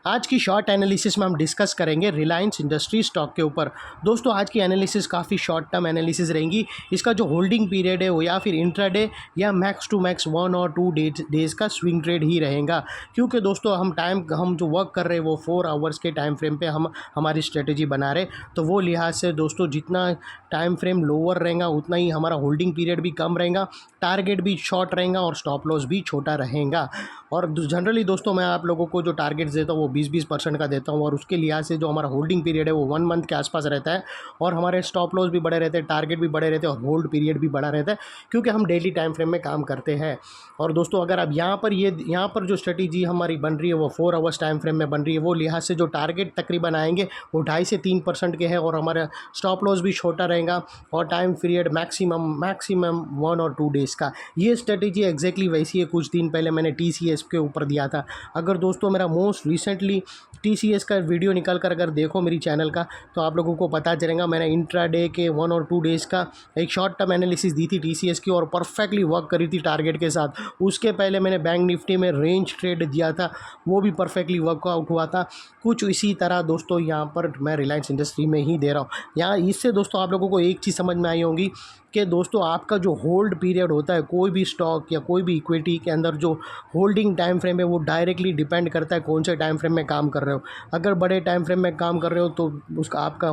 आज की short analysis में हम डिस्कस करेंगे रिलायंस इंडस्ट्री स्टॉक के ऊपर। दोस्तों आज की एनालिसिस काफ़ी शॉर्ट टर्म एनालिसिस रहेंगी। इसका जो होल्डिंग पीरियड है वो या फिर इंट्राडे या मैक्स टू मैक्स 1 और 2 डेज का स्विंग ट्रेड ही रहेगा, क्योंकि दोस्तों हम जो वर्क कर रहे हैं वो 4 आवर्स के टाइम फ्रेम पे हम हमारी स्ट्रेटेजी बना रहे। तो वो लिहाज से दोस्तों जितना टाइम फ्रेम लोअर रहेगा उतना ही हमारा होल्डिंग पीरियड भी कम रहेगा, टारगेट भी शॉर्ट रहेगा और स्टॉप लॉस भी छोटा रहेगा। और जनरली दोस्तों मैं आप लोगों को जो टारगेट्स देता हूँ वो 20% का देता हूँ, और उसके लिहाज से जो हमारा होल्डिंग पीरियड है वो 1 मंथ के आसपास रहता है, और हमारे स्टॉप लॉस भी बड़े रहते हैं, टारगेट भी बड़े रहते हैं और होल्ड पीरियड भी बड़ा रहता है, क्योंकि हम डेली टाइम फ्रेम में काम करते हैं। और दोस्तों अगर आप यहाँ पर जो स्ट्रेटेजी हमारी बन रही है वो 4 आवर्स टाइम फ्रेम में बन रही है, वो लिहाज से जो टारगेट तकरीबन आएंगे वो 2.5 से 3% के हैं, और हमारा स्टॉप लॉस भी छोटा रहेगा, और टाइम पीरियड मैक्सिमम 1 और 2 डेज़ का। ये स्ट्रेटेजी एग्जैक्टली वैसी है, कुछ दिन पहले मैंने TCS के ऊपर दिया था। अगर दोस्तों मेरा मोस्ट रिसेंटली TCS का वीडियो निकाल कर अगर देखो मेरी चैनल का, तो आप लोगों को पता चलेगा मैंने इंट्राडे के 1 और 2 डेज़ का एक शॉर्ट टर्म एनालिसिस दी थी TCS की, और परफेक्टली वर्क करी थी टारगेट के साथ। उसके पहले मैंने बैंक निफ्टी में रेंज ट्रेड दिया था, वो भी परफेक्टली वर्कआउट हुआ था। कुछ इसी तरह दोस्तों यहाँ पर मैं रिलायंस इंडस्ट्री में ही दे रहा हूँ। यहाँ इससे दोस्तों आप लोगों को एक चीज़ समझ में आई होगी कि दोस्तों आपका जो होल्ड पीरियड होता है कोई भी स्टॉक या कोई भी इक्विटी के अंदर, जो होल्डिंग टाइम फ्रेम है वो डायरेक्टली डिपेंड करता है कौन से टाइम फ्रेम में काम कर रहे हो। अगर बड़े टाइम फ्रेम में काम कर रहे हो तो उसका आपका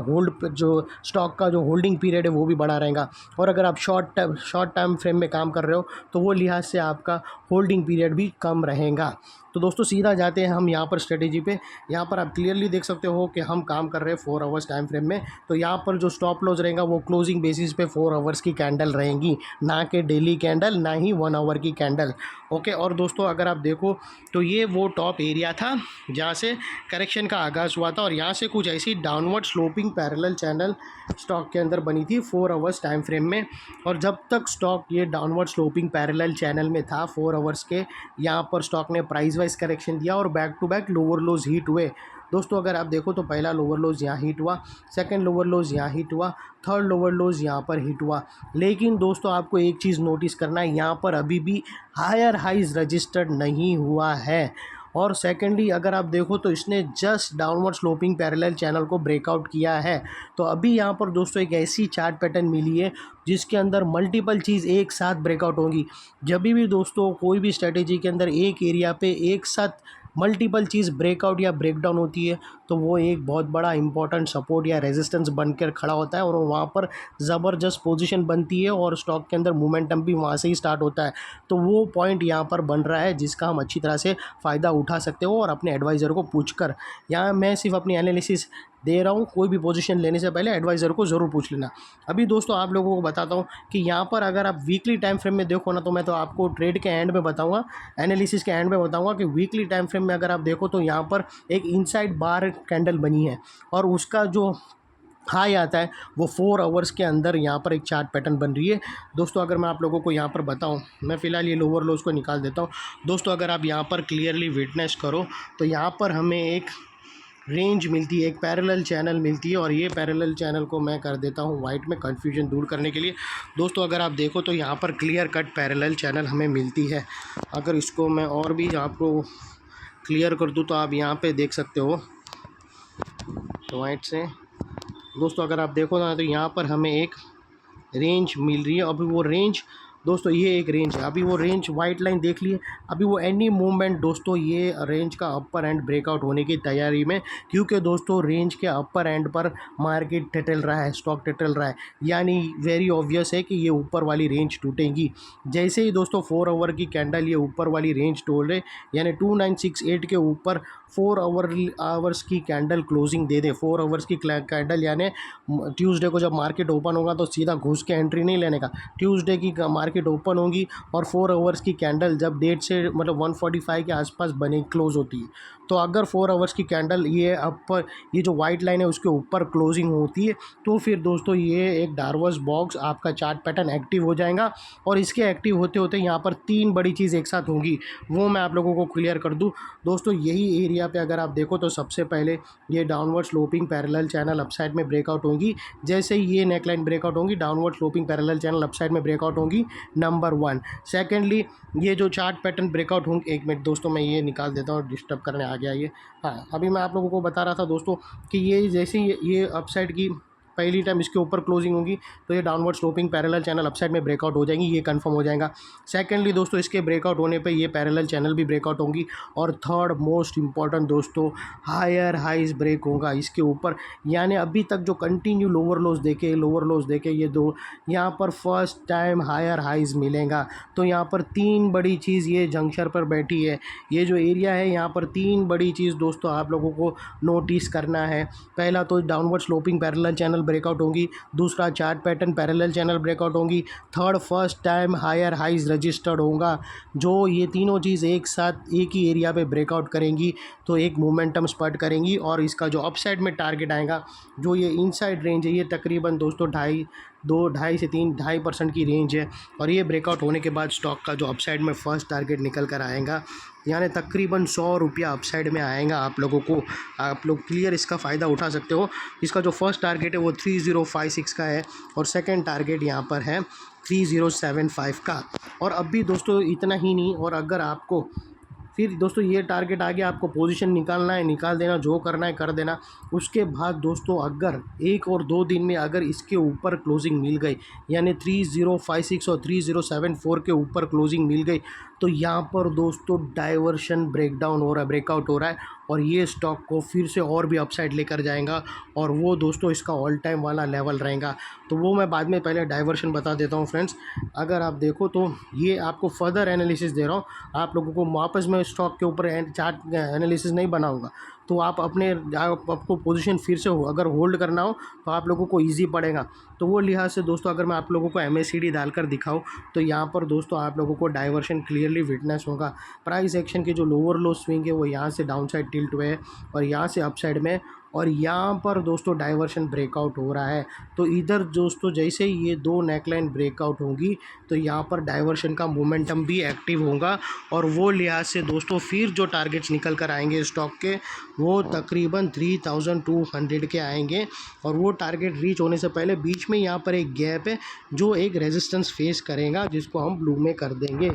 जो स्टॉक का जो होल्डिंग पीरियड है वो भी बड़ा रहेगा, और अगर आप शॉर्ट टाइम फ्रेम में काम कर रहे हो तो वो लिहाज से आपका होल्डिंग पीरियड भी कम रहेगा। तो दोस्तों सीधा जाते हैं हम यहाँ पर स्ट्रेटेजी पे। यहाँ पर आप क्लियरली देख सकते हो कि हम काम कर रहे हैं 4 आवर्स टाइम फ्रेम में। तो यहाँ पर जो स्टॉप लॉस रहेगा वो क्लोजिंग बेसिस पे 4 आवर्स की कैंडल रहेंगी, ना कि डेली कैंडल, ना ही 1 आवर की कैंडल। ओके, और दोस्तों अगर आप देखो तो ये वो टॉप एरिया था जहाँ से करेक्शन का आगाज़ हुआ था, और यहाँ से कुछ ऐसी downward sloping parallel channel stock के अंदर बनी थी 4 आवर्स टाइम फ्रेम में। और जब तक स्टॉक ये डाउनवर्ड स्लोपिंग पैरेलल चैनल में था 4 आवर्स के, यहाँ पर स्टॉक ने प्राइस वाइज करेक्शन दिया और back to back lower lows hit हुए। दोस्तों अगर आप देखो तो पहला लोअर लोज यहाँ हिट हुआ, सेकंड लोअर लोज यहाँ हिट हुआ, थर्ड लोअर लोज यहाँ पर हिट हुआ। लेकिन दोस्तों आपको एक चीज़ नोटिस करना है, यहाँ पर अभी भी हायर हाइज रजिस्टर्ड नहीं हुआ है। और सेकेंडली अगर आप देखो तो इसने just downward sloping parallel channel को ब्रेकआउट किया है। तो अभी यहाँ पर दोस्तों एक ऐसी चार्ट पैटर्न मिली है जिसके अंदर मल्टीपल चीज़ एक साथ ब्रेकआउट होंगी। जब भी दोस्तों कोई भी स्ट्रेटेजी के अंदर एक एरिया पे एक साथ मल्टीपल चीज़ ब्रेकआउट या ब्रेकडाउन होती है तो वो एक बहुत बड़ा इंपॉर्टेंट सपोर्ट या रेजिस्टेंस बनकर खड़ा होता है, और वहाँ पर ज़बरदस्त पोजीशन बनती है और स्टॉक के अंदर मोमेंटम भी वहाँ से ही स्टार्ट होता है। तो वो पॉइंट यहाँ पर बन रहा है जिसका हम अच्छी तरह से फ़ायदा उठा सकते हो, और अपने एडवाइज़र को पूछकर। यहाँ मैं सिर्फ अपनी एनालिसिस दे रहा हूँ, कोई भी पोजीशन लेने से पहले एडवाइज़र को ज़रूर पूछ लेना। अभी दोस्तों आप लोगों को बताता हूँ कि यहाँ पर अगर आप वीकली टाइम फ्रेम में देखो ना, तो मैं तो आपको ट्रेड के एंड में बताऊँगा, एनालिसिस के एंड में बताऊँगा कि वीकली टाइम फ्रेम में अगर आप देखो तो यहाँ पर एक इनसाइड बार कैंडल बनी है, और उसका जो हाई आता है वो 4 आवर्स के अंदर यहाँ पर एक चार्ट पैटर्न बन रही है। दोस्तों अगर मैं आप लोगों को यहाँ पर बताऊँ, मैं फ़िलहाल ये लोअर लोज को निकाल देता हूँ। दोस्तों अगर आप यहाँ पर क्लियरली विटनेस करो तो यहाँ पर हमें एक रेंज मिलती है, एक पैरेलल चैनल मिलती है, और ये पैरेलल चैनल को मैं कर देता हूँ वाइट में कन्फ्यूजन दूर करने के लिए। दोस्तों अगर आप देखो तो यहाँ पर क्लियर कट पैरेलल चैनल हमें मिलती है। अगर इसको मैं और भी आपको क्लियर कर दूँ तो आप यहाँ पे देख सकते हो वाइट से। दोस्तों अगर आप देखो ना तो यहाँ पर हमें एक रेंज मिल रही है। अभी वो रेंज दोस्तों ये एक रेंज है, अभी वो रेंज वाइट लाइन देख लिए, अभी वो एनी मूवमेंट दोस्तों ये रेंज का अपर एंड ब्रेकआउट होने की तैयारी में, क्योंकि दोस्तों रेंज के अपर एंड पर मार्केट टटल रहा है, स्टॉक टटल रहा है, यानी वेरी ऑब्वियस है कि ये ऊपर वाली रेंज टूटेगी। जैसे ही दोस्तों 4 आवर की कैंडल ये ऊपर वाली रेंज तोड़े, यानी 2968 के ऊपर 4 आवर्स की कैंडल क्लोजिंग दे दे, 4 आवर्स की कैंडल, यानी ट्यूसडे को जब मार्केट ओपन होगा तो सीधा घुस के एंट्री नहीं लेने का। ट्यूसडे की मार्केट ओपन होगी और 4 आवर्स की कैंडल जब डेट से मतलब 145 के आसपास बने क्लोज होती है, तो अगर 4 आवर्स की कैंडल ये जो वाइट लाइन है उसके ऊपर क्लोजिंग होती है, तो फिर दोस्तों ये एक डार्वस बॉक्स आपका चार्ट पैटर्न एक्टिव हो जाएगा। और इसके एक्टिव होते होते यहाँ पर 3 बड़ी चीज़ एक साथ होंगी, वो मैं आप लोगों को क्लियर कर दूँ। दोस्तों यही एरिया पे अगर आप देखो तो सबसे पहले ये downward sloping parallel channel upside में ब्रेकआउट होंगी। जैसे ही ये नेकलाइन ब्रेकआउट होंगी, downward sloping parallel channel upside में ब्रेकआउट होंगी, नंबर 1। सेकेंडली ये जो चार्ट पैटर्न ब्रेकआउट होंगे, एक मिनट दोस्तों मैं ये निकाल देता हूँ, डिस्टर्ब करने आ गया ये। हाँ, अभी मैं आप लोगों को बता रहा था दोस्तों कि ये जैसे ही ये अपसाइड की पहली टाइम इसके ऊपर क्लोजिंग होगी तो ये downward sloping parallel channel upside में ब्रेकआउट हो जाएंगी, ये कंफर्म हो जाएगा। सेकेंडली दोस्तों इसके ब्रेकआउट होने पे ये पैरेलल चैनल भी ब्रेकआउट होंगी। और थर्ड मोस्ट इंपॉर्टेंट दोस्तों, हायर हाइज ब्रेक होगा इसके ऊपर। यानी अभी तक जो कंटिन्यू लोअर लोज देखे ये दो, यहाँ पर फर्स्ट टाइम हायर हाइज मिलेगा। तो यहाँ पर तीन बड़ी चीज़ ये जंक्शन पर बैठी है, ये जो एरिया है यहाँ पर तीन बड़ी चीज़ दोस्तों आप लोगों को नोटिस करना है। पहला तो downward sloping parallel channel breakout होंगी, दूसरा chart pattern parallel channel breakout होंगी, third first time higher highs registered होगा। जो ये तीनों चीज़ एक साथ एक ही एरिया पे ब्रेकआउट करेंगी तो एक मोमेंटम स्पर्ट करेंगी। और इसका जो अपसाइड में टारगेट आएगा, जो ये इनसाइड रेंज है, ये तकरीबन दोस्तों 2.5 से 2.5% की रेंज है। और ये ब्रेकआउट होने के बाद स्टॉक का जो अपसाइड में फर्स्ट टारगेट निकल कर आएगा, यानी तकरीबन 100 रुपया अपसाइड में आएगा आप लोगों को। आप लोग क्लियर इसका फ़ायदा उठा सकते हो। इसका जो फर्स्ट टारगेट है वो 3056 का है और सेकंड टारगेट यहाँ पर है 3075 का। और अब भी दोस्तों इतना ही नहीं, और अगर आपको फिर दोस्तों ये टारगेट आ गया, आपको पोजीशन निकालना है, निकाल देना, जो करना है कर देना। उसके बाद दोस्तों अगर 1 और 2 दिन में अगर इसके ऊपर क्लोजिंग मिल गई, यानी 3056 और 3074 के ऊपर क्लोजिंग मिल गई, तो यहाँ पर दोस्तों डाइवर्शन ब्रेकडाउन हो रहा है, ब्रेकआउट हो रहा है और ये स्टॉक को फिर से और भी अपसाइड लेकर जाएगा। और वो दोस्तों इसका ऑल टाइम वाला लेवल रहेगा। तो वो मैं बाद में पहले डाइवर्शन बता देता हूँ फ्रेंड्स। अगर आप देखो तो ये आपको फर्दर एनालिसिस दे रहा हूँ, आप लोगों को वापस मैं स्टॉक के ऊपर चार्ट एनालिसिस नहीं बनाऊंगा। तो आपको पोजीशन फिर से अगर होल्ड करना हो तो आप लोगों को इजी पड़ेगा। तो वो लिहाज से दोस्तों अगर मैं आप लोगों को MACD डालकर दिखाऊं तो यहाँ पर दोस्तों आप लोगों को डाइवर्शन क्लियरली विटनेस होगा। प्राइस एक्शन के जो लोअर लो स्विंग है वो यहाँ से डाउन साइड टिल्ट हुए है और यहाँ से अप साइड में, और यहाँ पर दोस्तों डाइवर्शन ब्रेकआउट हो रहा है। तो इधर दोस्तों जैसे ही ये दो नेकलाइन ब्रेकआउट होंगी तो यहाँ पर डाइवर्शन का मोमेंटम भी एक्टिव होगा। और वो लिहाज से दोस्तों फिर जो टारगेट्स निकल कर आएंगे स्टॉक के, वो तकरीबन 3200 के आएंगे। और वो टारगेट रीच होने से पहले बीच में यहाँ पर एक गैप है जो एक रेजिस्टेंस फेस करेगा, जिसको हम ब्लू में कर देंगे।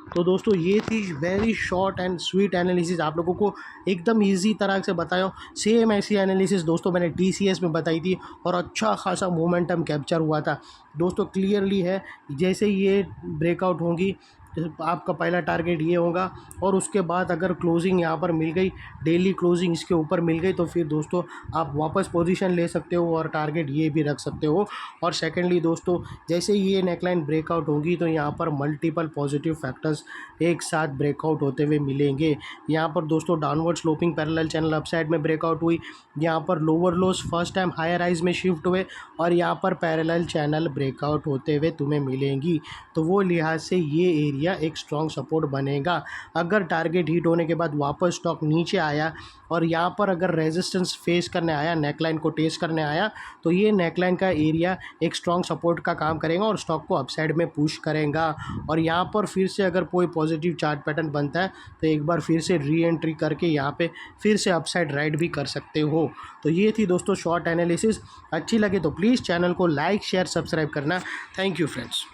तो दोस्तों ये थी very short and sweet analysis, आप लोगों को एकदम इजी तरह से बताया। सेम ऐसी एनालिसिस दोस्तों मैंने TCS में बताई थी और अच्छा खासा मोमेंटम कैप्चर हुआ था दोस्तों। क्लियरली है, जैसे ये ब्रेकआउट होंगी आपका पहला टारगेट ये होगा, और उसके बाद अगर क्लोजिंग यहाँ पर मिल गई, डेली क्लोजिंग इसके ऊपर मिल गई, तो फिर दोस्तों आप वापस पोजीशन ले सकते हो और टारगेट ये भी रख सकते हो। और सेकेंडली दोस्तों जैसे ही ये नेकलाइन ब्रेकआउट होगी तो यहाँ पर मल्टीपल पॉजिटिव फैक्टर्स एक साथ ब्रेकआउट होते हुए मिलेंगे। यहाँ पर दोस्तों downward sloping parallel channel upside में ब्रेकआउट हुई, यहाँ पर lower lows first time higher highs में शिफ्ट हुए, और यहाँ पर पैरेलल चैनल ब्रेकआउट होते हुए तुम्हें मिलेंगी। तो वो लिहाज से ये एरिया एक स्ट्रॉन्ग सपोर्ट बनेगा। अगर टारगेट हिट होने के बाद वापस स्टॉक नीचे आया और यहाँ पर अगर रेजिस्टेंस फेस करने आया, नेकलाइन को टेस्ट करने आया, तो ये नेकलाइन का एरिया एक स्ट्रॉन्ग सपोर्ट का काम करेगा और स्टॉक को अपसाइड में पुश करेगा। और यहाँ पर फिर से अगर कोई पॉजिटिव चार्ट पैटर्न बनता है तो एक बार फिर से री एंट्री करके यहाँ पे फिर से अपसाइड राइड भी कर सकते हो। तो ये थी दोस्तों शॉर्ट एनालिसिस। अच्छी लगे तो प्लीज़ चैनल को लाइक शेयर सब्सक्राइब करना। Thank you friends.